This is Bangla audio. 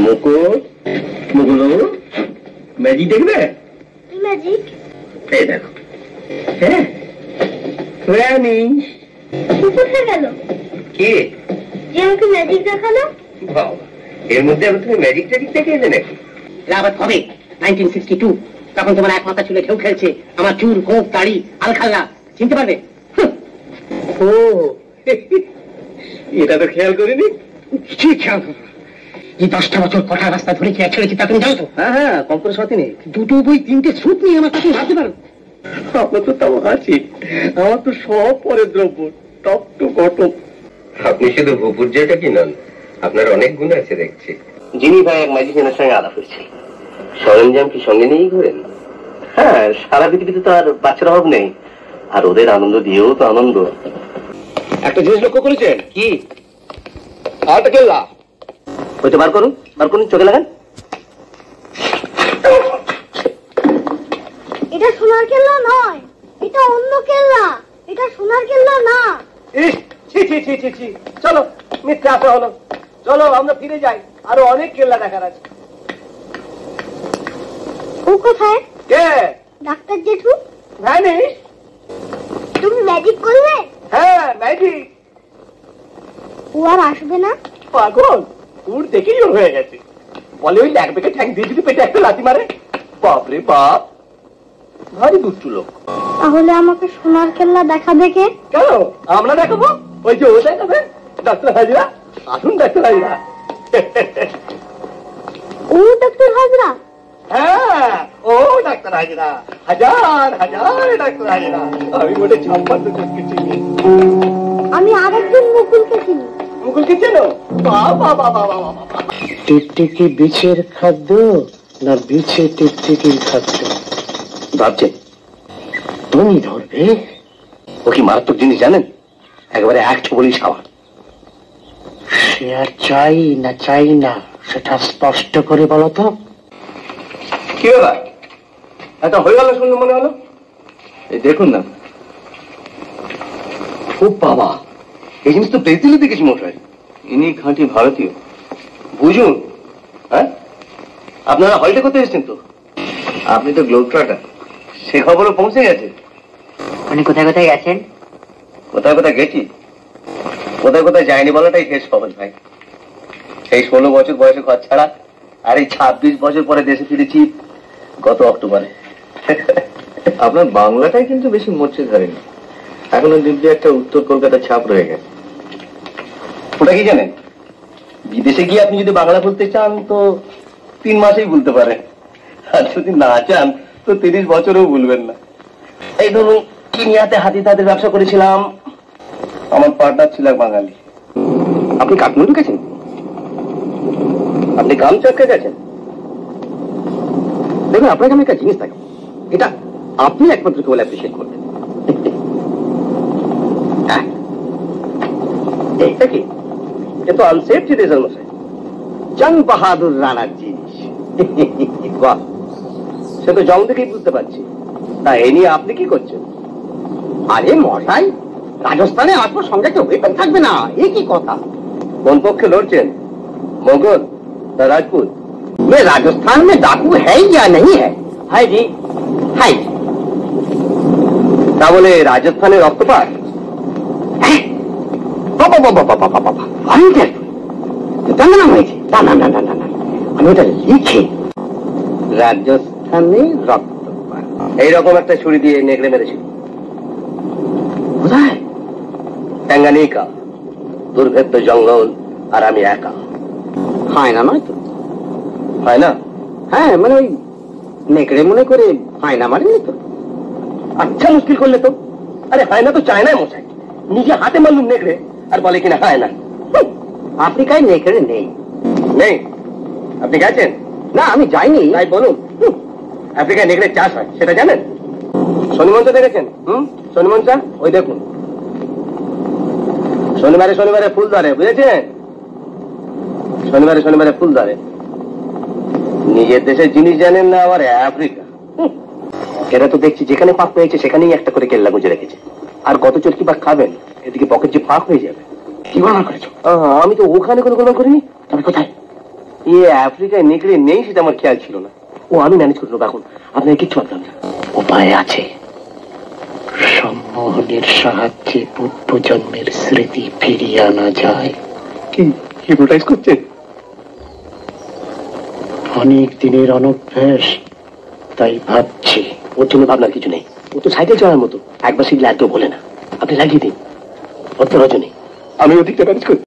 মুকুল, মুকুল বাবু ম্যাজিক দেখবে? ম্যাজিক? এই দেখো। হ্যাঁ, কোথায় গেল? কে যে আমাকে ম্যাজিক দেখালো? বাবা, এর মধ্যে আমি তুমি ম্যাজিক ট্যাজিক দেখে এলে নাকি? রাবাত হবে 1962, তখন তোমার এক মাথা চুলে ঢেউ খেলছে, আমার চুল গোপ দাড়ি আলখাল্লা, চিনতে পারবে? ও, এটা তো খেয়াল করিনি। কি খেয়াল করবো? এই 10টা বছর কটা রাস্তা ধরে খেয়ে ছেড়েছি তা তুমি জানো তো? হ্যাঁ হ্যাঁ, কম করে সত্যি নেই। 2টো বই 3টে স্যুট নিয়ে আমার কাছে ভাবতে পারো? আপনার তো তাও আছি, আমার তো সব পরের দ্রব্য, টপ টু বটম। আপনি শুধু ভূপুর যেটা কি নন, আপনার অনেক গুণ আছে দেখছি। যিনি ভাই এক ম্যাজিশিয়ানের সঙ্গে আলাপ হয়েছিল, সরঞ্জাম কি সঙ্গে নিয়েই ঘোরেন? হ্যাঁ, সারা পৃথিবীতে তো আর বাচ্চার অভাব নেই, আর ওদের আনন্দ দিয়েও তো আনন্দ। একটা জিনিস লক্ষ্য করেছেন কি? আরেকটা কেল্লা ওইটা বার করুন, চোখে লাগান। এটা সোনার কেল্লা নয়, এটা অন্য কেল্লা, এটা সোনার কেল্লা না। চলো, মিথ্যে আসা হলো, চলো আমরা ফিরে যাই, আরো অনেক কেল্লা দেখার আছে। ও কোথায়? কে? ডাক্তার জেঠু। ভ্যানিশ। তুমি ম্যাজিক করলে? হ্যাঁ, ম্যাজিক। ও আর আসবে না? পাগল, উড় দেখেই ওর হয়ে গেছে, বলে ওই এক বেগে ঠ্যাং দিয়ে যদি পেটে একটা লাথি মারে। বাপরে বাপ, ভারী দুষ্টু লোক। তাহলে আমাকে সোনার কেল্লা দেখাবে কে? কেন আমরা দেখাবো? ওই যে ও দেখাবে, ডাক্তার হাজরা। আসুন ডাক্তার হাজরা। ও ডাক্তার হাজরা? হ্যাঁ, ও ডাক্তার হাজরা, হাজার হাজার ডাক্তার হাজরা। আমি মোটে 56 চিনি। আমি আরেকজন মুকুলকে চিনি। মুকুলকে চেনো? বাবা বাবা বাবা, টিকটিকি বিছের খাদ্য না বিছে টিকটিকির খাদ্য? ভাবছেন তুমি ধরবে? ও কি মারাত্মক জিনিস জানেন? একেবারে এক ছবলি সাবান। সে আর চাই না চাই না সেটা স্পষ্ট করে বলো তো। কি ব্যাপার, এটা হয়ে গেল শুনলে মনে হলো? এই দেখুন না। ও বাবা, এই জিনিস তো ব্রেজিলে দেখেছি মশাই। ইনি খাঁটি ভারতীয়, বুঝুন। হ্যাঁ, আপনারা হলিডে করতে এসেছেন তো? আপনি তো গ্লোব ট্রাটার, সে খবরও পৌঁছে গেছে। উনি কোথায় কোথায় গেছেন? কোথায় কোথায় গেছি, কোথায় কোথায় যায়নি বলাটাই শেষ সহজ ভাই। সেই 16 বছর বয়সে ঘর ছাড়া, আর এই 26 বছর পরে দেশে ফিরেছি গত অক্টোবরে। আপনার বাংলাটাই কিন্তু বেশি মরচে ধরেনি, এখনো দিব্যি একটা উত্তর কলকাতার ছাপ রয়ে গেছে। ওটা কি জানেন, বিদেশে গিয়ে আপনি যদি বাংলা বলতে চান তো 3 মাসেই বলতে পারেন, আর যদি না চান তো 30 বছরেও বলবেন না। এই ধরুন কেনিয়াতে হাতি তাদের ব্যবসা করেছিলাম, আমার পার্টনার ছিল বাঙালি। আপনি কাঠমান্ডু গেছেন? আপনি কামচক্রে গেছেন? দেখুন, আপনাকে আমি একটা জিনিস দেখাবো, এটা আপনি একমাত্র কেবল অ্যাপ্রিসিয়েট করবেন। এইটা কি? এ তো আনসেফ জিনিস মশাই, জং বাহাদুর রানার জিনিস। বাহ, সে তো জং দেখেই বুঝতে পারছি। তা এ নিয়ে আপনি কি করছেন? আরে মশাই, রাজস্থানে আসবো, সঙ্গে কেউ ওয়েপন থাকবে না, এ কি কথা? কোন পক্ষে লড়ছেন, মোগল না রাজপুত? ये राजस्थान में डाकू है या नहीं है? है जी, है। তা বলে রাজস্থানের রক্তপাত? বাবা বাবা বাবা বাবা, আমি জানলাম হয়েছে। না না না না না না, আমি ওটা লিখে রাজস্থানে রক্তপাত এইরকম একটা ছুরি দিয়ে নেকড়ে মেরেছিল। কোথায়? ট্যাঙ্গানিকা, দুর্ভেদ্য জঙ্গল, আর আমি একা। হয় না নয় তো? হয় না? হ্যাঁ, মানে ওই নেকড়ে মনে করে হয় না মারেনি তো? আচ্ছা, মুশকিল করলে তো। আরে হয় না তো চায় না মশাই, নিজে হাতে মারলুম নেকড়ে, আর বলে কিনা হয় না। আফ্রিকায় নেকড়ে নেই। নেই? আপনি গেছেন? না, আমি যাইনি। তাই বলুন, আফ্রিকায় নেকড়ে চাষ হয় সেটা জানেন? শনিমঞ্চা দেখেছেন? শনিমঞ্চা ওই দেখুন, শনিবারে শনিবারে ফুল ধরে, বুঝেছেন? শনিবারে শনিবারে ফুল ধরে। নিজের দেশের জিনিস জানেন না, আবার আফ্রিকা। এরা তো দেখছি যেখানে ফাঁক পেয়েছে সেখানেই একটা করে কেল্লা গুঁজে রেখেছে। আর কত চরকি বা খাবেন, এদিকে পকেট যে ফাঁক হয়ে যাবে। কি গণনা করেছো? আমি তো ওখানে কোনো গণনা করিনি। তবে কোথায়? আফ্রিকায় নেকড়ে নেই সেটা আমার খেয়াল ছিল না। ও আমি ম্যানেজ করে নেবো, এখন আপনাকে কিচ্ছু ভাবতে হবে না। উপায় আছে। সম্মোহনের সাহায্যে পূর্ব জন্মের স্মৃতি ফিরিয়ে আনা যায়। কি হিপনোটাইজ করছেন? অনেক দিনের অনভ্যাস, তাই ভাবছি। ওর জন্য ভাবনার কিছু নেই, ও তো সাইকেল চালানোর মতো, একবার শিখলে একদম বলে না। আপনি লাগিয়ে দিন, ওর তো রজনী, আমি ওদিকটা ম্যানেজ করি।